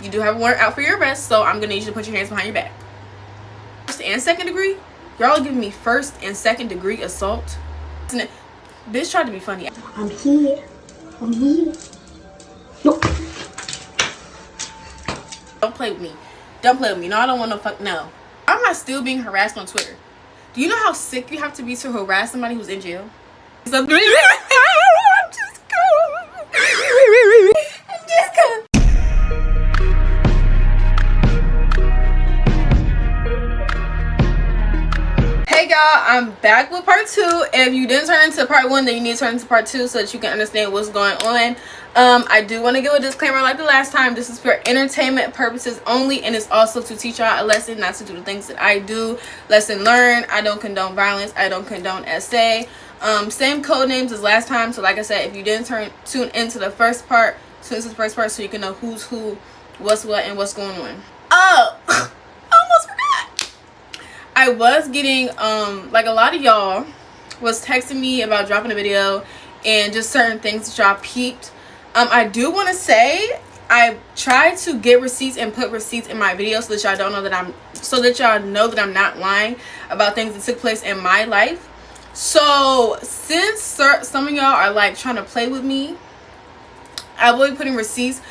You do have a warrant out for your arrest, so I'm gonna need you to put your hands behind your back. First and second degree? Y'all are giving me first and second degree assault? Bitch tried to be funny. I'm here. I'm here. No. Don't play with me. Don't play with me. No, I don't want no fuck. No. Why am I still being harassed on Twitter? Do you know how sick you have to be to harass somebody who's in jail? I'm just going. Hey y'all, I'm back with part 2. If you didn't turn into part 1, then you need to turn into part 2 so that you can understand what's going on. I do want to give a disclaimer like the last time. This is for entertainment purposes only, and it's also to teach y'all a lesson, not to do the things that I do. Lesson learned. I don't condone violence. I don't condone SA. Same code names as last time. So like I said, if you didn't tune into the first part, tune into the first part so you can know who's who, what's what, and what's going on. Oh, almost forgot. I was getting like a lot of y'all was texting me about dropping a video and just certain things that y'all peeped. I do want to say I tried to get receipts and put receipts in my video so that y'all don't know that y'all know that I'm not lying about things that took place in my life. So since some of y'all are like trying to play with me, I will be putting receipts.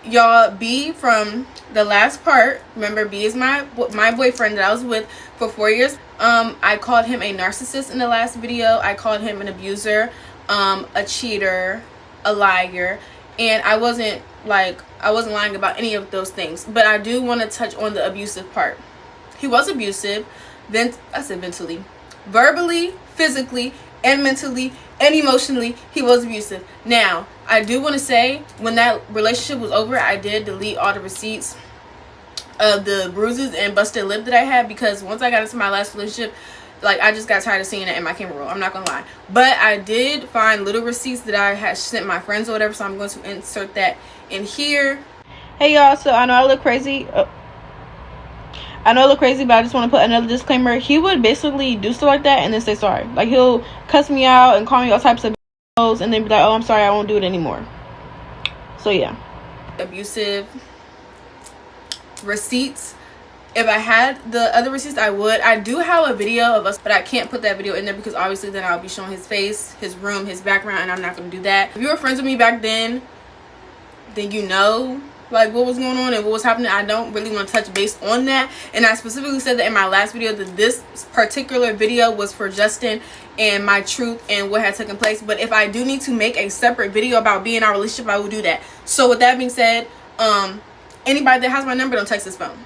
Y'all, B from the last part, remember B is my boyfriend that I was with for 4 years. I called him a narcissist in the last video. I called him an abuser, a cheater, a liar, and I wasn't lying about any of those things, but I do want to touch on the abusive part. He was abusive, mentally, verbally, physically, and mentally and emotionally. He was abusive. Now I do want to say, when that relationship was over, I did delete all the receipts of the bruises and busted lip that I had, because once I got into my last relationship, like, I just got tired of seeing it in my camera roll. I'm not gonna lie. But I did find little receipts that I had sent my friends or whatever, so I'm going to insert that in here. Hey y'all, so I know I look crazy. I know I look crazy, but I just want to put another disclaimer. He would basically do stuff like that and then say sorry. Like, he'll cuss me out and call me all types of b****s and then be like, oh, I'm sorry, I won't do it anymore. So yeah. Abusive receipts. If I had the other receipts, I would. I do have a video of us, but I can't put that video in there because obviously then I'll be showing his face, his room, his background, and I'm not going to do that. If you were friends with me back then you know like what was going on and what was happening. I don't really want to touch base on that, and I specifically said that in my last video that this particular video was for Justin and my truth and what had taken place. But if I do need to make a separate video about being in our relationship, I will do that. So with that being said, anybody that has my number, don't text this phone.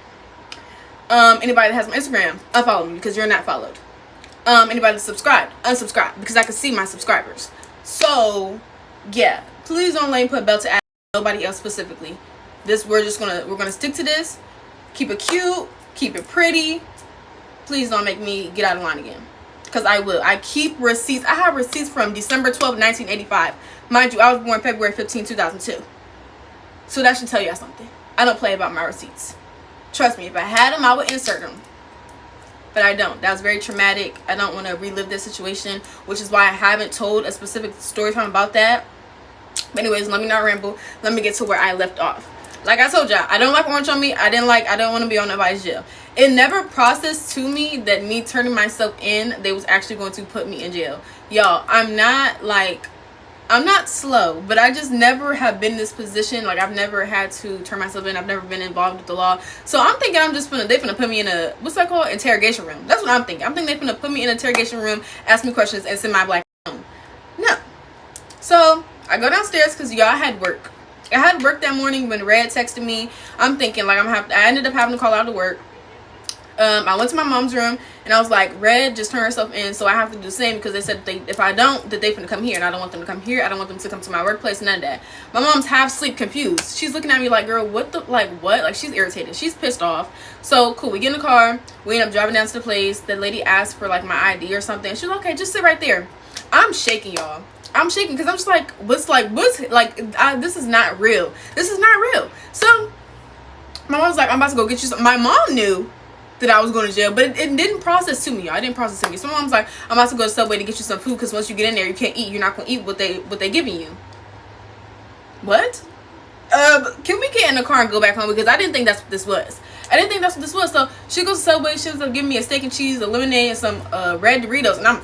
Anybody that has my Instagram, unfollow me because you're not followed. Anybody that's subscribed, unsubscribe because I can see my subscribers. So yeah, please don't let me put belt to ass, nobody else specifically. We're gonna stick to this. Keep it cute, keep it pretty. Please don't make me get out of line again, because I will. I keep receipts. I have receipts from December 12, 1985. Mind you, I was born February 15, 2002. So that should tell y'all something. I don't play about my receipts. Trust me, if I had them, I would insert them. But I don't. That was very traumatic. I don't want to relive this situation, which is why I haven't told a specific story time about that. But anyways, let me not ramble. Let me get to where I left off. Like I told y'all, I don't like orange on me. I don't want to be on nobody's jail. It never processed to me that me turning myself in, they was actually going to put me in jail. Y'all, I'm not slow, but I just never have been in this position. Like, I've never had to turn myself in. I've never been involved with the law. So I'm thinking they finna put me in a, what's that called? Interrogation room. That's what I'm thinking. I'm thinking they finna put me in an interrogation room, ask me questions, and send my black home. No. So I go downstairs because y'all had work. I had work that morning when Red texted me. I'm thinking like I ended up having to call out of work. I went to my mom's room and I was like, Red just turned herself in, so I have to do the same, because they said if I don't, that they finna come here, and I don't want them to come here. I don't want them to come to my workplace, none of that. My mom's half sleep confused. She's looking at me like, girl, what? Like, she's irritated. She's pissed off. So cool, we get in the car, we end up driving down to the place. The lady asked for like my ID or something. She's like, okay, just sit right there. I'm shaking, y'all. I'm shaking because I'm just like, this is not real. This is not real. So my mom's like, I'm about to go get you some. My mom knew that I was going to jail, but it didn't process to me, y'all. It didn't process to me. So my mom's like, I'm about to go to Subway to get you some food, because once you get in there, you can't eat. You're not going to eat what they giving you. What? can we get in the car and go back home, because I didn't think that's what this was. I didn't think that's what this was. So she goes to Subway, she was giving me a steak and cheese, a lemonade, and some red Doritos, and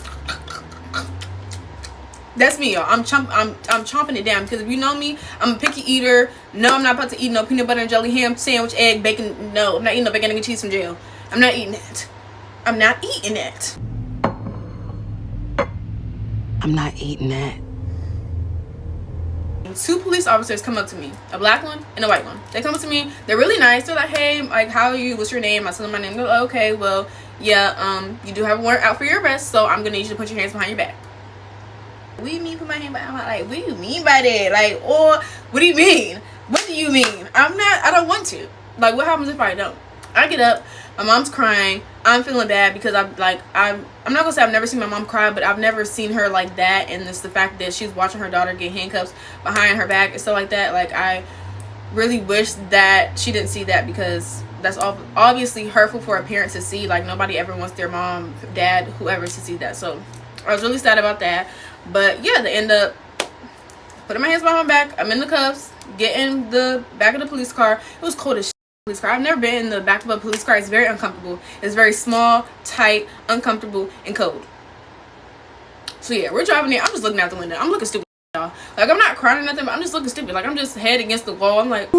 that's me, y'all. I'm chomping it down, because if you know me, I'm a picky eater. No, I'm not about to eat no peanut butter and jelly ham sandwich, egg, bacon. No, I'm not eating no bacon and cheese from jail. I'm not eating it. I'm not eating it. I'm not eating it. 2 police officers come up to me, a black one and a white one. They come up to me, they're really nice. They're like, hey, like, how are you, what's your name? I tell them my name. They're like, okay, well, yeah, you do have a warrant out for your arrest, so I'm gonna need you to put your hands behind your back. What do you mean put my hand behind my, like, what do you mean by that? Like, or what do you mean? What do you mean? I don't want to. Like, what happens if I don't? I get up, my mom's crying, I'm feeling bad, because I'm not gonna say I've never seen my mom cry, but I've never seen her like that. And it's the fact that she's watching her daughter get handcuffs behind her back and stuff like that. Like, I really wish that she didn't see that, because that's obviously hurtful for a parent to see. Like, nobody ever wants their mom, dad, whoever to see that. So I was really sad about that. But yeah, they end up putting my hands behind my back. I'm in the cuffs, get in the back of the police car. It was cold as shit. Police car. I've never been in the back of a police car. It's very uncomfortable. It's very small, tight, uncomfortable, and cold. So yeah, we're driving there. I'm just looking out the window. I'm looking stupid, y'all. Like, I'm not crying or nothing, but I'm just looking stupid. Like, I'm just head against the wall. I'm like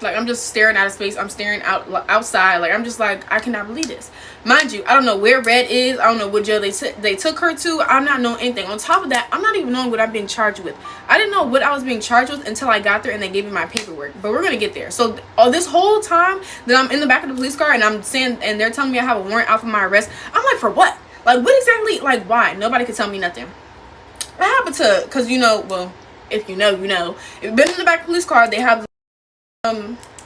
I'm just staring out of space. I'm staring outside. Like, I'm just like, I cannot believe this. Mind you, I don't know where Red is. I don't know what jail they took her to. I'm not knowing anything. On top of that, I'm not even knowing what I'm being charged with. I didn't know what I was being charged with until I got there and they gave me my paperwork. But we're gonna get there. So this whole time that I'm in the back of the police car and I'm saying, and they're telling me I have a warrant out for my arrest, I'm like, for what? Like, what exactly? Like, why? Nobody could tell me nothing. What happened to? Because well, if you know, you know. If you've been in the back of the police car, they have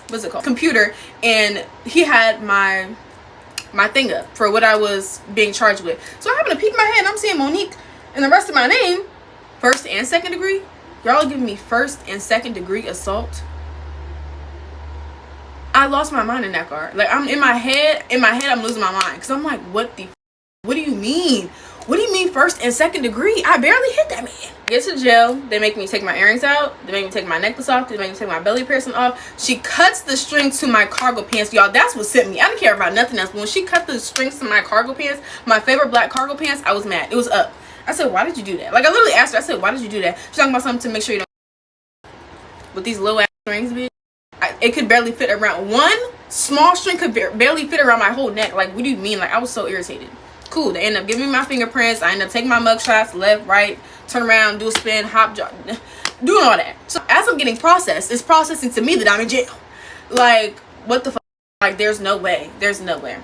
what's it called, computer, and he had my thing up for what I was being charged with. So I happen to peek my head and I'm seeing Monique and the rest of my name, 1st and 2nd degree. Y'all are giving me 1st and 2nd degree assault. I lost my mind in that car. Like, I'm in my head I'm losing my mind, because I'm like, what do you mean? What do you mean 1st and 2nd degree? I barely hit that man. I get to jail. They make me take my earrings out. They make me take my necklace off. They make me take my belly piercing off. She cuts the string to my cargo pants. Y'all, that's what sent me. I didn't care about nothing else. But when she cut the strings to my cargo pants, my favorite black cargo pants, I was mad. It was up. I said, why did you do that? Like, I literally asked her. I said, why did you do that? She's talking about something to make sure you don't. With these little ass strings, bitch. It could barely fit around. One small string could barely fit around my whole neck. Like, what do you mean? Like, I was so irritated. Cool. They end up giving me my fingerprints. I end up taking my mug shots, left, right, turn around, do a spin, hop, jog, doing all that. So as I'm getting processed, it's processing to me that I'm in jail. Like, what the fuck? Like, there's no way. There's no way.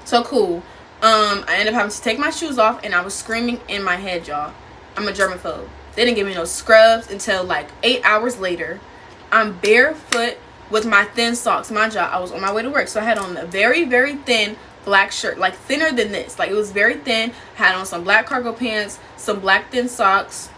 So cool. I ended up having to take my shoes off, and I was screaming in my head, y'all. I'm a germaphobe. They didn't give me no scrubs until like 8 hours later. I'm barefoot with my thin socks. Mind you, I was on my way to work, so I had on a very, very thin black shirt, like thinner than this. Like, it was very thin. Had on some black cargo pants, some black thin socks.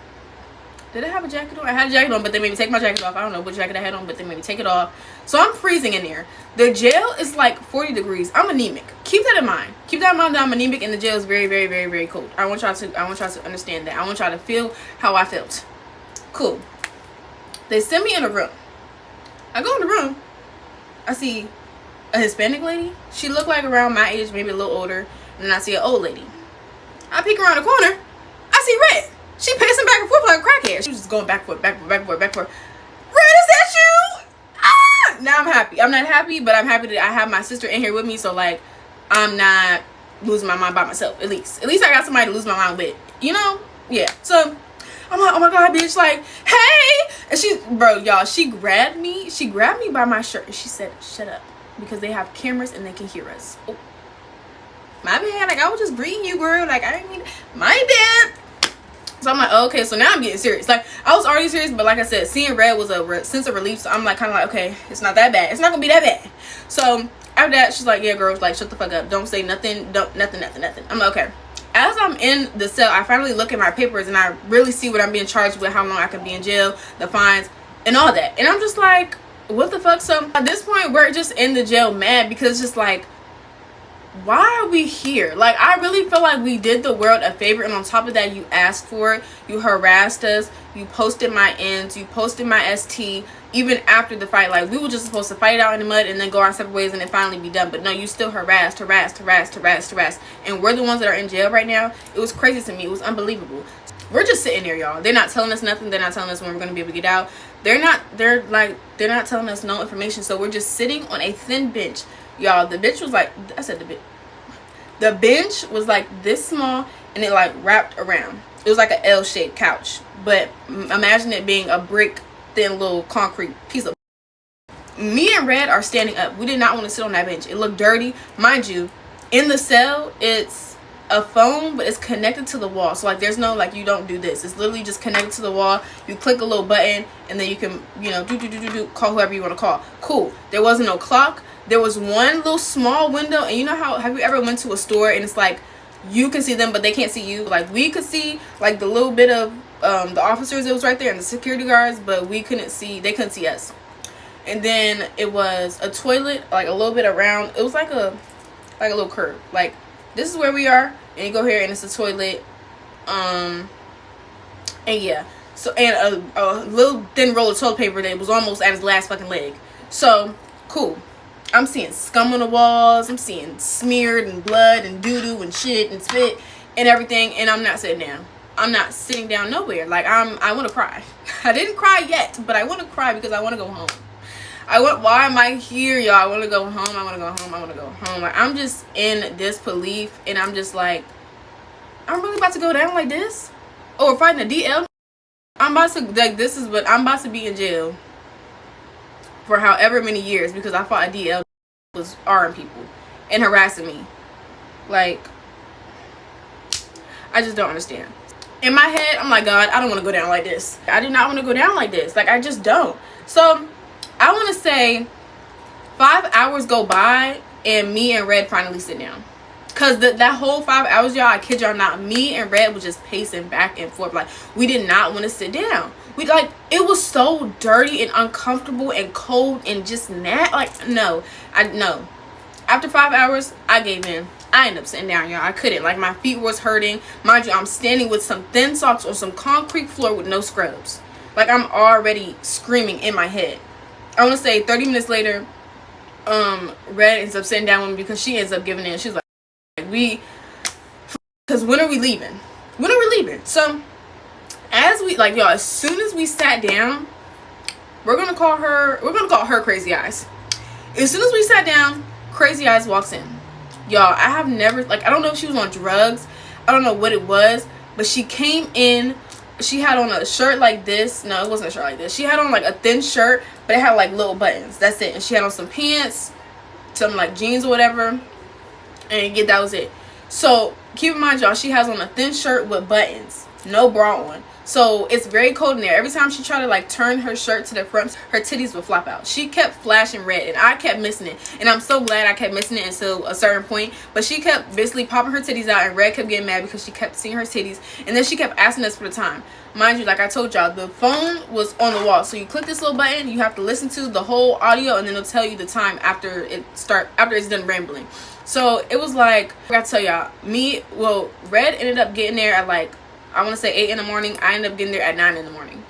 Did I have a jacket on? I had a jacket on, but they made me take my jacket off. I don't know what jacket I had on, but they made me take it off. So I'm freezing in there. The jail is like 40 degrees. I'm anemic. Keep that in mind. Keep that in mind that I'm anemic, and the jail is very, very, very, very cold. I want y'all to understand that. I want y'all to feel how I felt. Cool. They send me in a room. I go in the room. I see a Hispanic lady. She looked like around my age, maybe a little older. And then I see an old lady. I peek around the corner. I see Red. She pacing back and forth like a crackhead. She was just going back and forth, back and forth, back and forth, back and forth. Red, is that you? Ah! Now I'm happy. I'm not happy, but I'm happy that I have my sister in here with me. So, like, I'm not losing my mind by myself, at least. At least I got somebody to lose my mind with. You know? Yeah. So I'm like, oh my God, bitch, like, hey. And she, bro, y'all, she grabbed me by my shirt and she said, shut up, because they have cameras and they can hear us. Oh, my bad. Like, I was just greeting you, girl. Like, I didn't mean, my bad. So I'm like, oh, okay, so now I'm getting serious. Like, I was already serious, but like I said, seeing Red was a sense of relief. So I'm like, kind of like, okay, it's not that bad. It's not gonna be that bad. So after that, she's like, yeah, girl, like, shut the fuck up. Don't say nothing. Nothing. I'm like, okay. As I'm in the cell, I finally look at my papers and I really see what I'm being charged with, how long I can be in jail, the fines, and all that. And I'm just like, what the fuck? So at this point, we're just in the jail mad, because it's just like, why are we here? Like, I really feel like we did the world a favor, and on top of that, you asked for it, you harassed us, you posted my ends, you posted my ST, even after the fight. Like, we were just supposed to fight it out in the mud and then go our separate ways and then finally be done. But no, you still harassed, and we're the ones that are in jail right now. It was crazy to me. It was unbelievable. We're just sitting there, y'all. They're not telling us nothing. They're not telling us when we're gonna be able to get out. They're not telling us no information. So we're just sitting on a thin bench, y'all. The bench was like, the bench was like this small, and it like wrapped around. It was like an L-shaped couch, but imagine it being a brick thin little concrete piece of. Me and Red are standing up. We did not want to sit on that bench. It looked dirty, mind you. In the cell, it's a phone, but it's connected to the wall. So like, there's no like, you don't do this. It's literally just connected to the wall. You click a little button, and then you can, you know, call whoever you want to call. Cool. There wasn't no clock. There was one little small window, and you know how, have you ever went to a store and it's like you can see them but they can't see you? Like, we could see like the little bit of the officers that was right there and the security guards, but we couldn't see, they couldn't see us. And then it was a toilet, like a little bit around. It was like a little curve. Like, this is where we are, and you go here and it's a toilet. And yeah, so, and a little thin roll of toilet paper that was almost at his last fucking leg. So cool. I'm seeing scum on the walls. I'm seeing smeared and blood and doo-doo and shit and spit and everything. And I'm not sitting down. I'm not sitting down nowhere. Like, I want to cry. I didn't cry yet, but I want to cry because I want to go home. Why am I here, y'all? I want to go home. I want to go home. I want to go home. Like, I'm just in disbelief, and I'm just like, I'm really about to go down like this? Oh, we're fighting a DL? I'm about to, like, this is what, I'm about to be in jail for however many years because I fought a DL was arming people and harassing me. Like, I just don't understand. In my head, I'm like, God, I don't want to go down like this. I do not want to go down like this. Like, I just don't. So I want to say 5 hours go by and me and Red finally sit down. Because that whole 5 hours, y'all, I kid y'all not, me and Red was just pacing back and forth. Like, we did not want to sit down. We, like, it was so dirty and uncomfortable and cold and just like, no. After 5 hours, I gave in. I ended up sitting down, y'all. I couldn't. Like, my feet was hurting. Mind you, I'm standing with some thin socks on some concrete floor with no scrubs. Like, I'm already screaming in my head. I want to say 30 minutes later, Red ends up sitting down with me because she ends up giving in. She's like, because when are we leaving? When are we leaving? So, as we, like, y'all, as soon as we sat down, we're going to call her Crazy Eyes. As soon as we sat down, Crazy Eyes walks in. Y'all, I have never, like, I don't know if she was on drugs. I don't know what it was, but she came in. She had on a shirt like this. No, it wasn't a shirt like this. She had on like a thin shirt, but it had like little buttons. That's it. And she had on some pants, some like jeans or whatever. And yeah, that was it. So keep in mind, y'all, she has on a thin shirt with buttons, no bra on. So it's very cold in there. Every time she tried to like turn her shirt to the front, her titties would flop out. She kept flashing red, and I kept missing it. And I'm so glad I kept missing it until a certain point. But she kept basically popping her titties out, and Red kept getting mad because she kept seeing her titties. And then she kept asking us for the time. Mind you, like I told y'all, the phone was on the wall. So you click this little button, you have to listen to the whole audio, and then it'll tell you the time after it's done rambling. So it was like, I gotta tell y'all, Red ended up getting there at like, I want to say 8 in the morning. I ended up getting there at 9 in the morning.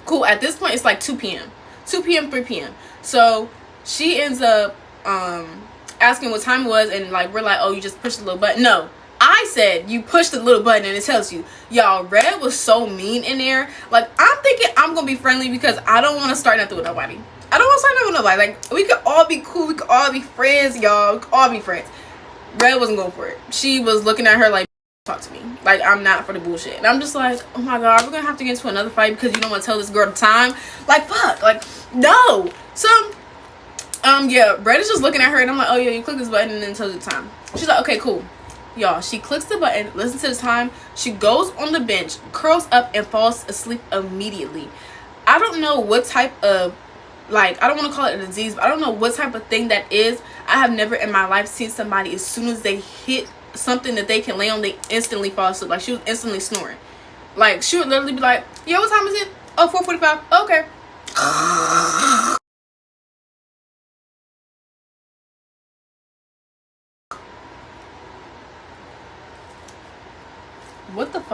Cool. At this point, it's like 2 p.m. 2 p.m., 3 p.m. So she ends up asking what time it was. And like, we're like, oh, you just pushed the little button. No, I said you push the little button and it tells you. Y'all, Red was so mean in there. Like, I'm thinking I'm going to be friendly because I don't want to start nothing with nobody. I don't want to start nothing with nobody. Like, we could all be cool. We could all be friends, y'all. We could all be friends. Red wasn't going for it. She was looking at her like, talk to me. Like, I'm not for the bullshit. And I'm just like, oh my God, we're gonna have to get into another fight because you don't want to tell this girl the time. Like, fuck. Like, no. So, yeah, Brett is just looking at her and I'm like, oh yeah, you click this button and then tells you the time. She's like, okay, cool. Y'all, she clicks the button, listens to the time. She goes on the bench, curls up, and falls asleep immediately. I don't know what type of, like, I don't want to call it a disease, but I don't know what type of thing that is. I have never in my life seen somebody, as soon as they hit something that they can lay on, they instantly fall asleep. Like, she was instantly snoring. Like, she would literally be like, yo, what time is it? Oh, 4:45. Okay.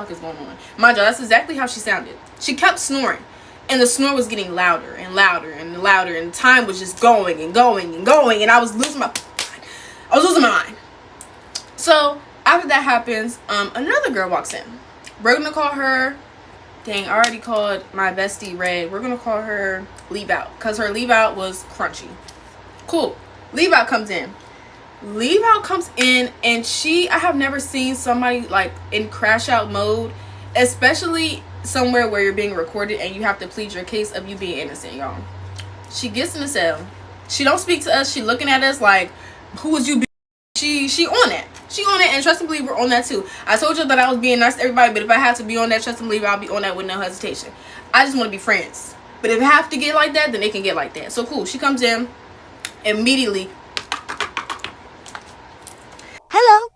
fuck is going on? Mind you, that's exactly how she sounded. She kept snoring. And the snore was getting louder and louder and louder. And time was just going and going and going. And I was losing my mind. I was losing my mind. So, after that happens, another girl walks in. We're going to call her... Dang, I already called my bestie Red. We're going to call her Leave Out. Because her Leave Out was crunchy. Cool. Leave Out comes in. Leave Out comes in and I have never seen somebody like in crash out mode, especially somewhere where you're being recorded and you have to plead your case of you being innocent, y'all. She gets in the cell. She don't speak to us. She looking at us like, who was you? She on it. She on it, and trust and believe we're on that too. I told you that I was being nice to everybody, but if I have to be on that, trust and believe I'll be on that with no hesitation. I just want to be friends. But if it have to get like that, then it can get like that. So cool. She comes in immediately. Hello?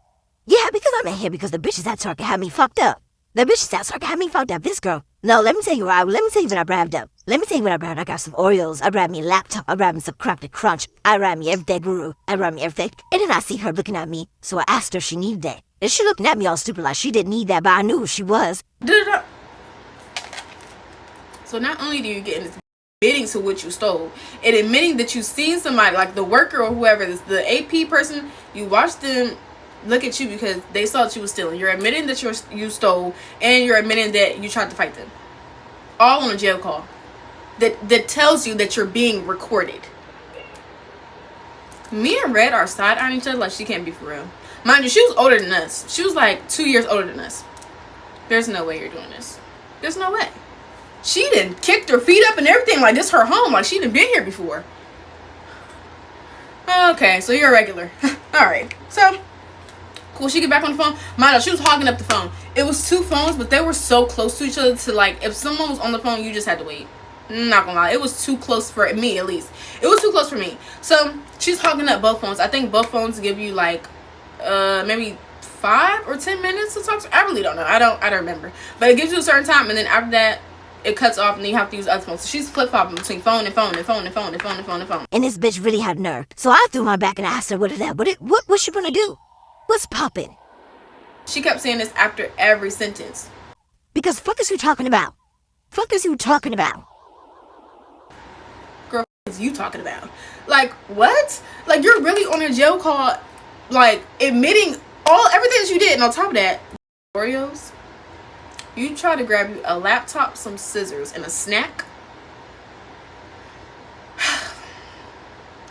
Yeah, because I'm in here because the bitches at Target had me fucked up. The bitches at Target had me fucked up. This girl. No, let me tell you what I grabbed up. Let me tell you what I grabbed. I got some Oreos. I grabbed me a laptop. I grabbed me some Crafted Crunch. I grabbed me everything, Guru. I grabbed me everything. And then I see her looking at me, so I asked her if she needed that. And she looking at me all stupid like she didn't need that, but I knew who she was. So not only do you get in this admitting to what you stole and admitting that you seen somebody, like the worker or whoever, the AP person, you watched them look at you because they saw that you was stealing. You're admitting that you stole, and you're admitting that you tried to fight them. All on a jail call. That tells you that you're being recorded. Me and Red are side-eyeing each other like she can't be for real. Mind you, she was older than us. She was like 2 years older than us. There's no way you're doing this. There's no way. She done kicked her feet up and everything like this her home. Like she done been here before. Okay, so you're a regular. Alright. So, cool. She get back on the phone. Mind you, she was hogging up the phone. It was 2 phones, but they were so close to each other to like, if someone was on the phone, you just had to wait. Not gonna lie, it was too close for me, at least. It was too close for me. So she's hogging up both phones. I think both phones give you like maybe 5 or 10 minutes to talk to. I really don't know. I don't remember. But it gives you a certain time, and then after that it cuts off and then you have to use other phones. So she's flip-flopping between phone and phone and phone and phone and phone and phone and phone. And this bitch really had nerve. So I threw my back and asked her what is that? What's she gonna do? What's poppin'? She kept saying this after every sentence. Because fuck is you talking about? Fuck is you talking about? Girl, what is you talking about? Like, what? Like, you're really on a jail call, like, admitting everything that you did. And on top of that, Oreos, you try to grab you a laptop, some scissors, and a snack.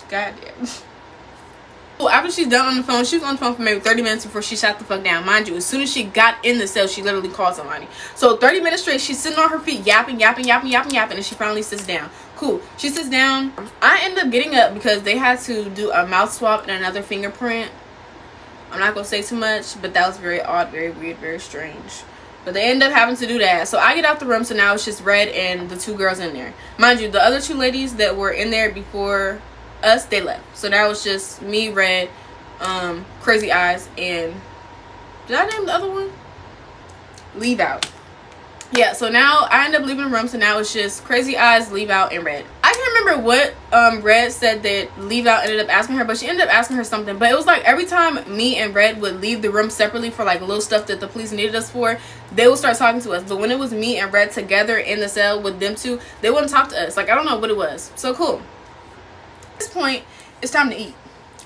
Goddamn. Well, after she's done on the phone, she was on the phone for maybe 30 minutes before she shut the fuck down. Mind you, as soon as she got in the cell, she literally called somebody. So 30 minutes straight, she's sitting on her feet, yapping, and she finally sits down. Cool. She sits down. I end up getting up because they had to do a mouth swab and another fingerprint. I'm not going to say too much, but that was very odd, very weird, very strange. But they end up having to do that. So I get out the room, so now it's just Red and the 2 girls in there. Mind you, the other 2 ladies that were in there before us, they left. So now it's just me, Red, Crazy Eyes, and did I name the other one? Leave Out. Yeah, so now I end up leaving the room, so now it's just Crazy Eyes, Leave Out, and Red. I can't remember what Red said that Leave Out ended up asking her, but she ended up asking her something. But it was like every time me and Red would leave the room separately for like little stuff that the police needed us for, they would start talking to us. But when it was me and Red together in the cell with them 2, they wouldn't talk to us. Like, I don't know what it was. So cool. At this point, it's time to eat.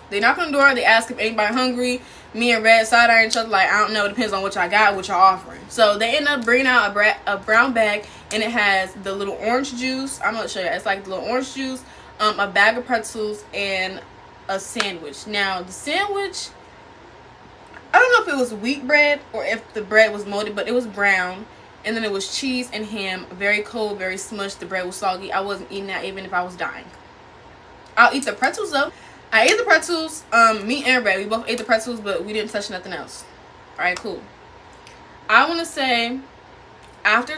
They knock on the door. They ask if anybody hungry. Me and Red side-eye each other like, I don't know. It depends on what y'all got, what y'all offering. So they end up bringing out a brown bag, and it has the little orange juice. I'm going to show you. It's like the little orange juice, a bag of pretzels, and a sandwich. Now, the sandwich, I don't know if it was wheat bread or if the bread was molded, but it was brown. And then it was cheese and ham. Very cold, very smushed. The bread was soggy. I wasn't eating that even if I was dying. I'll eat the pretzels though. I ate the pretzels. Me and Red, we both ate the pretzels, but we didn't touch nothing else. Alright, cool. I want to say, after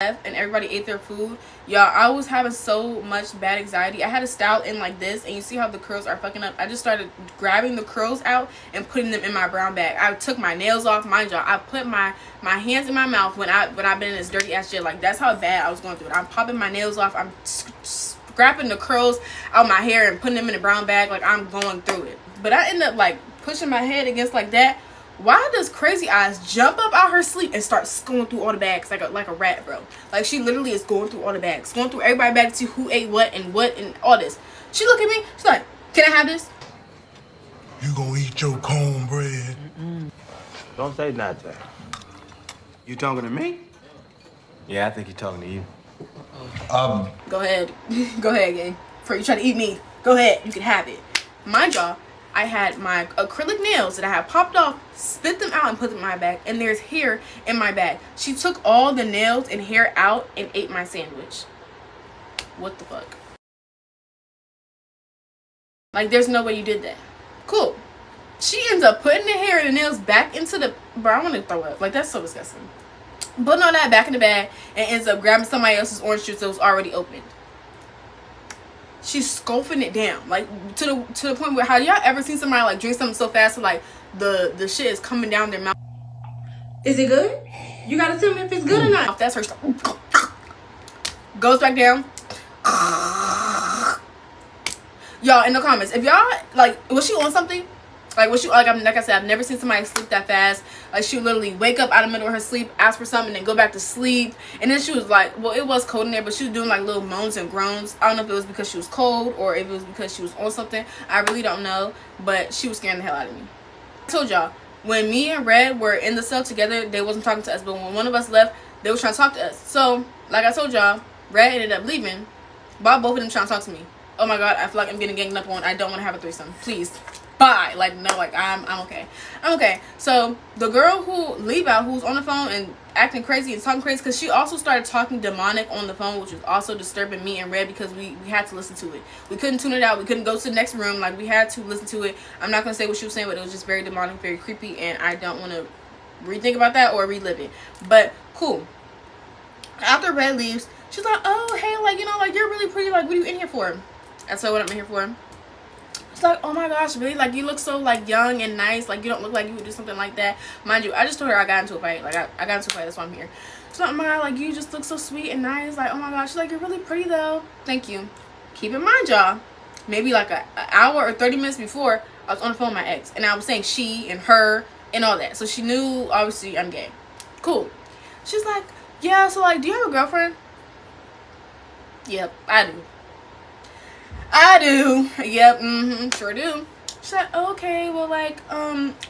left and everybody ate their food, y'all, I was having so much bad anxiety. I had a style in like this, and you see how the curls are fucking up. I just started grabbing the curls out and putting them in my brown bag. I took my nails off, mind y'all. I put my hands in my mouth when I've been in this dirty ass jail. Like, that's how bad I was going through it. I'm popping my nails off. I'm grabbing the curls out my hair and putting them in a brown bag. Like, I'm going through it. But I ended up like pushing my head against like that Why does Crazy Eyes jump up out her sleep and start going through all the bags like a rat, bro? Like, she literally is going through all the bags, going through everybody's bag to see who ate what and all this. She look at me, she's like, can I have this? You gonna eat your cornbread? Don't say nothing. You talking to me? Yeah, I think he's talking to you. Go ahead. Go ahead, gang. Before you try to eat me, go ahead. You can have it. Mind y'all, I had my acrylic nails that I had popped off, spit them out and put them in my bag. And there's hair in my bag. She took all the nails and hair out and ate my sandwich. What the fuck? Like, there's no way you did that. Cool. She ends up putting the hair and the nails back into the... Bro, I want to throw up. Like, that's so disgusting. Putting all that back in the bag and ends up grabbing somebody else's orange juice that was already opened. She's scoffing it down, like to the point where, have y'all ever seen somebody like drink something so fast, so, like the shit is coming down their mouth? Is it good? You gotta tell me if it's good or not. That's her stuff. Goes back down. Y'all in the comments, if y'all like, was she on something? Like, was she like I said, I've never seen somebody sleep that fast. Like, she would literally wake up out of the middle of her sleep, ask for something, and then go back to sleep. And then she was like, well, it was cold in there, but she was doing like little moans and groans. I don't know if it was because she was cold or if it was because she was on something. I really don't know, but she was scaring the hell out of me. I told y'all, when me and Red were in the cell together, they wasn't talking to us, but when one of us left, they was trying to talk to us. So, like I told y'all, Red ended up leaving while both of them trying to talk to me. Oh my god, I feel like I'm getting ganged up on. I don't want to have a threesome. Please. Bye. Like, no, like, I'm okay. I'm okay. So the girl who leave out, who's on the phone and acting crazy and talking crazy, because she also started talking demonic on the phone, which was also disturbing me and Red, because we had to listen to it. We couldn't tune it out. We couldn't go to the next room. Like, we had to listen to it. I'm not gonna say what she was saying, but it was just very demonic, very creepy, and I don't want to rethink about that or relive it. But cool. After Red leaves, she's like, oh, hey, like, you know, like, you're really pretty. Like, what are you in here for? I said, what I'm in here for. She's like, oh my gosh, really? Like, you look so, like, young and nice. Like, you don't look like you would do something like that. Mind you, I just told her I got into a fight. Like, I got into a fight. That's why I'm here. She's like, oh my god, like, you just look so sweet and nice. Like, oh my gosh. She's like, you're really pretty, though. Thank you. Keep in mind, y'all, maybe like an hour or 30 minutes before, I was on the phone with my ex. And I was saying she and her and all that. So she knew, obviously, I'm gay. Cool. She's like, yeah, so, like, do you have a girlfriend? Yep, I do. I do. Yep, sure do. She's like, okay, well, like,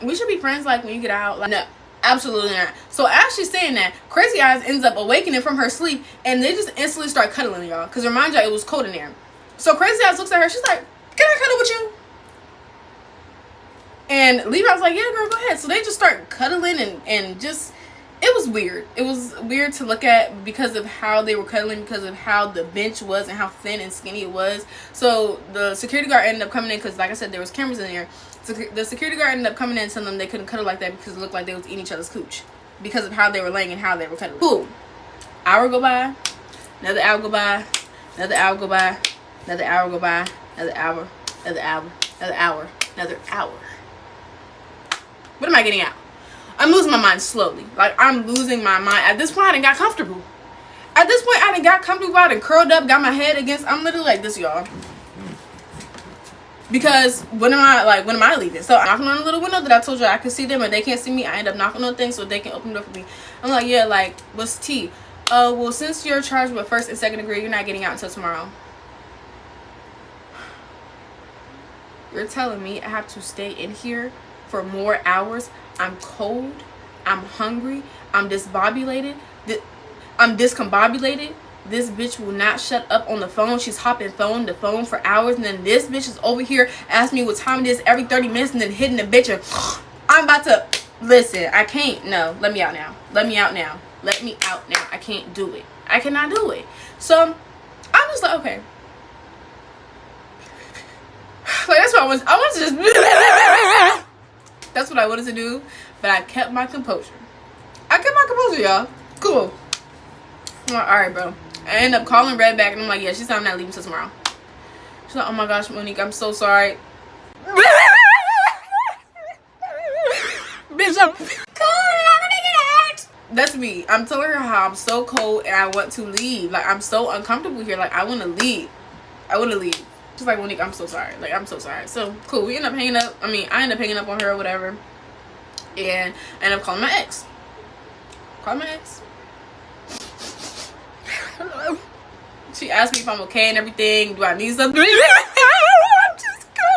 we should be friends, like, when you get out. Like, no, absolutely not. So as she's saying that, Crazy Eyes ends up awakening from her sleep, and they just instantly start cuddling, y'all. Because remind y'all, it was cold in there. So Crazy Eyes looks at her, she's like, can I cuddle with you? And Levi's like, yeah, girl, go ahead. So they just start cuddling and just... It was weird. It was weird to look at because of how they were cuddling, because of how the bench was and how thin and skinny it was. So the security guard ended up coming in because, like I said, there was cameras in there. So the security guard ended up coming in and telling them they couldn't cuddle like that because it looked like they was eating each other's cooch because of how they were laying and how they were cuddling. Cool. Hour go by. Another hour go by. Another hour go by. Another hour go by. Another hour. Another hour. Another hour. Another hour. What am I getting at? I'm losing my mind slowly. Like, I'm losing my mind. At this point, I done got comfortable. At this point, I done got comfortable out and curled up, got my head against... I'm literally like this, y'all. Because when am I leaving? So I'm knocking on a little window that I told you I could see them, and they can't see me. I end up knocking on things so they can open the door for me. I'm like, yeah, like, what's tea? Well, since you're charged with 1st and 2nd degree, you're not getting out until tomorrow. You're telling me I have to stay in here for more hours? I'm cold, I'm hungry, I'm discombobulated. This bitch will not shut up on the phone. She's hopping phone to phone for hours, and then this bitch is over here asking me what time it is every 30 minutes and then hitting the bitch, and I'm about to... Listen, I can't. No, let me out now. Let me out now. Let me out now. I can't do it. I cannot do it. So I'm just like, okay. Like, that's what I wanted to just... That's what I wanted to do, but I kept my composure. I kept my composure, y'all. Cool. I'm like, alright, bro. I end up calling Red back, and I'm like, yeah, she's not leaving till tomorrow. She's like, oh my gosh, Monique, I'm so sorry. Bitch, I'm cold and I want to get out. That's me. I'm telling her how I'm so cold and I want to leave. Like, I'm so uncomfortable here. Like, I want to leave. I want to leave. She's like, Monique, I'm so sorry. Like, I'm so sorry. So, cool. We end up hanging up. I mean, I end up hanging up on her or whatever. And I ended up calling my ex. Hello. She asked me if I'm okay and everything. Do I need something? I'm just going.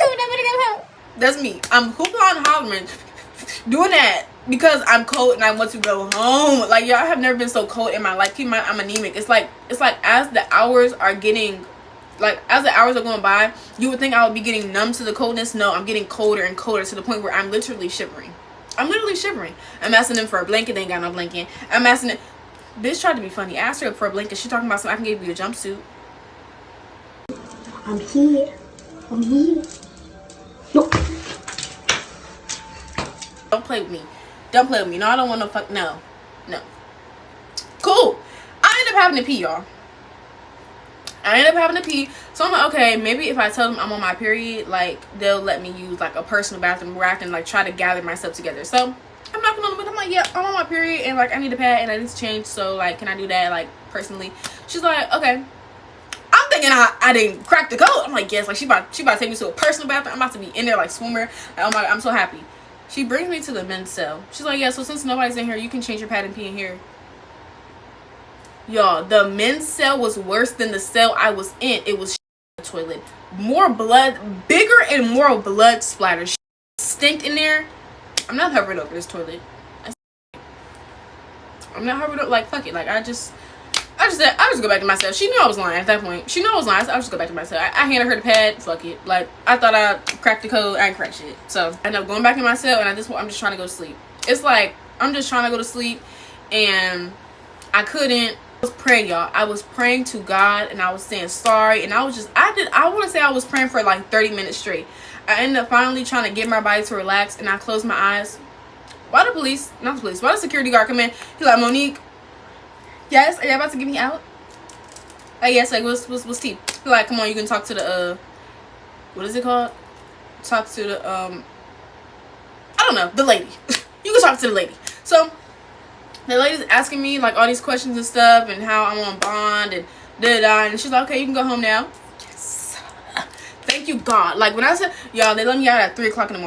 I'm gonna go home. That's me. I'm hoopla and hollering, doing that because I'm cold and I want to go home. Like, y'all have never been so cold in my life. Keep in mind, I'm anemic. It's like as the hours are getting, like, as the hours are going by, you would think I would be getting numb to the coldness. No, I'm getting colder and colder to the point where I'm literally shivering. I'm asking them for a blanket. They ain't got no blanket. I'm asking it. Bitch tried to be funny. Asked her for a blanket. She talking about something. I can give you a jumpsuit. I'm here. No. Don't play with me. No, I don't want no fuck. No. Cool. I end up having to pee, y'all. So I'm like, okay, maybe if I tell them I'm on my period, like, they'll let me use like a personal bathroom where I can like try to gather myself together. So I'm knocking on the window. I'm like, yeah, I'm on my period and like I need a pad and I need to change. So like, can I do that like personally? She's like, okay. I'm thinking I didn't crack the code. I'm like, yes, like she about to take me to a personal bathroom. I'm about to be in there like swimmer. Like, oh my God, I'm so happy. She brings me to the men's cell. She's like, yeah, so since nobody's in here, you can change your pad and pee in here. Y'all, the men's cell was worse than the cell I was in. It was toilet. More blood, bigger and more blood splatter. Stinked in there. I'm not hovering over this toilet. I'm not hovering over, like, fuck it. Like, I just said, I'll just go back to myself. She knew I was lying at that point. She knew I was lying. I'll just go back to myself. I handed her the pad. Fuck it. Like, I thought I cracked the code. I ain't cracked shit. So I ended up going back in myself, and at this point, I'm just trying to go to sleep. It's like, I'm just trying to go to sleep, and I couldn't. I was praying, y'all. I was praying to God, and I was saying sorry, and I want to say I was praying for like 30 minutes straight. I ended up finally trying to get my body to relax, and I closed my eyes. Why the security guard come in? He's like, Monique, yes, are you about to get me out? Like, yes, like, what's tea? He's like, come on, you can talk to the, what is it called? Talk to the, I don't know, the lady. You can talk to the lady. So the lady's asking me like all these questions and stuff and how I'm on bond and da-da, and she's like, okay, you can go home now. Yes. Thank you, God. Like, when I said, y'all, they let me out at 3 o'clock in the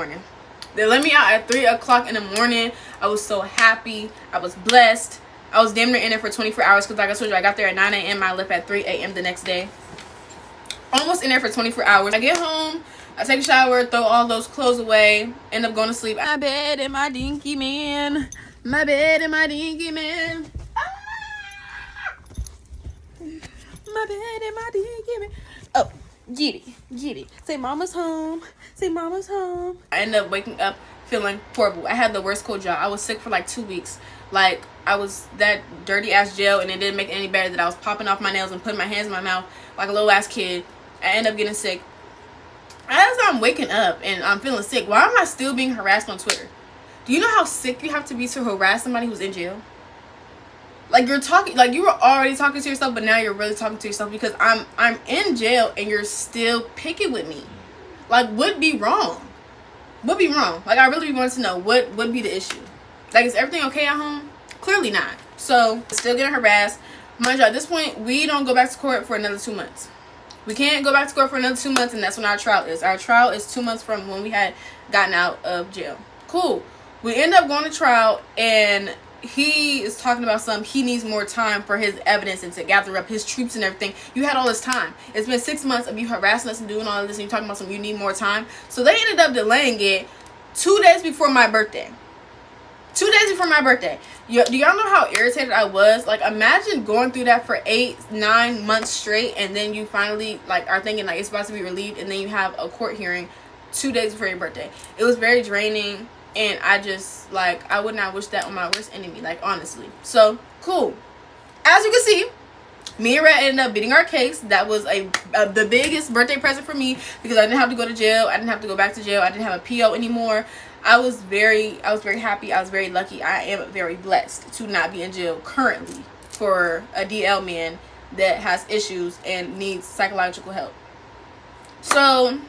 morning. I was so happy. I was blessed. I was damn near in there for 24 hours because, like I told you, I got there at 9 a.m. I left at 3 a.m. the next day. Almost in there for 24 hours. I get home, I take a shower, throw all those clothes away, end up going to sleep. My bed and my dinky man. My bed and my dinky man. Ah! My bed and my dinky man. Oh, get it. Say mama's home. I ended up waking up feeling horrible. I had the worst cold job. I was sick for like 2 weeks. Like, I was that dirty ass gel, and it didn't make it any better that I was popping off my nails and putting my hands in my mouth like a little ass kid. I ended up getting sick. As I'm waking up and I'm feeling sick, why am I still being harassed on Twitter? Do you know how sick you have to be to harass somebody who's in jail? Like, you're talking, like, you were already talking to yourself, but now you're really talking to yourself because I'm in jail and you're still picking with me. Like, what'd be wrong? Like, I really wanted to know what would be the issue. Like, is everything okay at home? Clearly not. So, still getting harassed. Mind you, at this point, we don't go back to court for another 2 months. We can't go back to court for another 2 months, and that's when our trial is. Our trial is 2 months from when we had gotten out of jail. Cool. We end up going to trial, and he is talking about he needs more time for his evidence and to gather up his troops and everything. You had all this time. It's been 6 months of you harassing us and doing all of this, and you're talking about you need more time. So they ended up delaying it 2 days before my birthday. 2 days before my birthday. Do y'all know how irritated I was? Like, imagine going through that for 8-9 months straight, and then you finally like are thinking like it's about to be relieved, and then you have a court hearing 2 days before your birthday. It was very draining, and I just, like, I would not wish that on my worst enemy, like, honestly. So, cool. As you can see, me and Red ended up beating our case. That was the biggest birthday present for me because I didn't have to go to jail. I didn't have to go back to jail. I didn't have a PO anymore. I was very happy. I was very lucky. I am very blessed to not be in jail currently for a DL man that has issues and needs psychological help. So,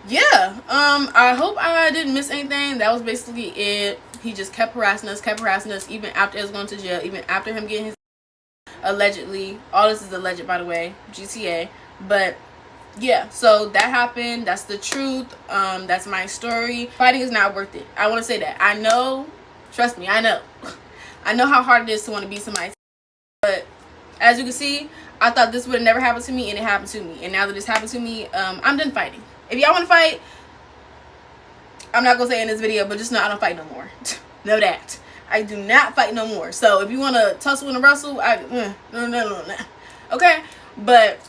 yeah, I hope I didn't miss anything. That was basically it. He just kept harassing us even after us going to jail, even after him getting his allegedly, all this is alleged, by the way, GTA, but yeah, so that happened. That's the truth. That's my story. Fighting is not worth it. I want to say that. I know, trust me, I know. I know how hard it is to want to beat somebody. But as you can see, I thought this would have never happened to me, and it happened to me. And now that it's happened to me, I'm done fighting. If y'all want to fight, I'm not going to say in this video, but just know I don't fight no more. Know that. I do not fight no more. So if you want to tussle and wrestle, no. Okay? But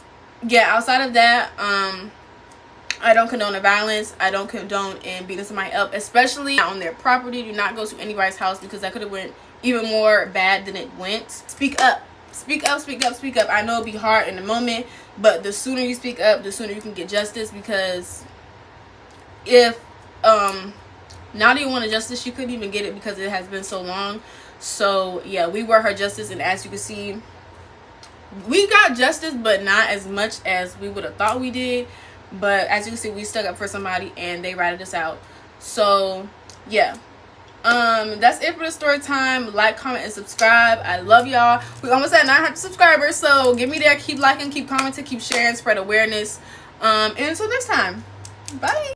yeah, outside of that, I don't condone the violence. I don't condone in beating somebody up, especially on their property. Do not go to anybody's house, because that could have went even more bad than it went. Speak up. Speak up, speak up, speak up. I know it'll be hard in the moment, but the sooner you speak up, the sooner you can get justice. Because if Nadia wanted justice, she couldn't even get it because it has been so long. So yeah, we were her justice, and as you can see, we got justice, but not as much as we would have thought we did. But as you can see, we stuck up for somebody, and they ratted us out. So yeah, that's it for the story time. Like, comment, and subscribe. I love y'all. We almost at 900 subscribers, so give me that. Keep liking, keep commenting, keep sharing, spread awareness. And until next time, bye.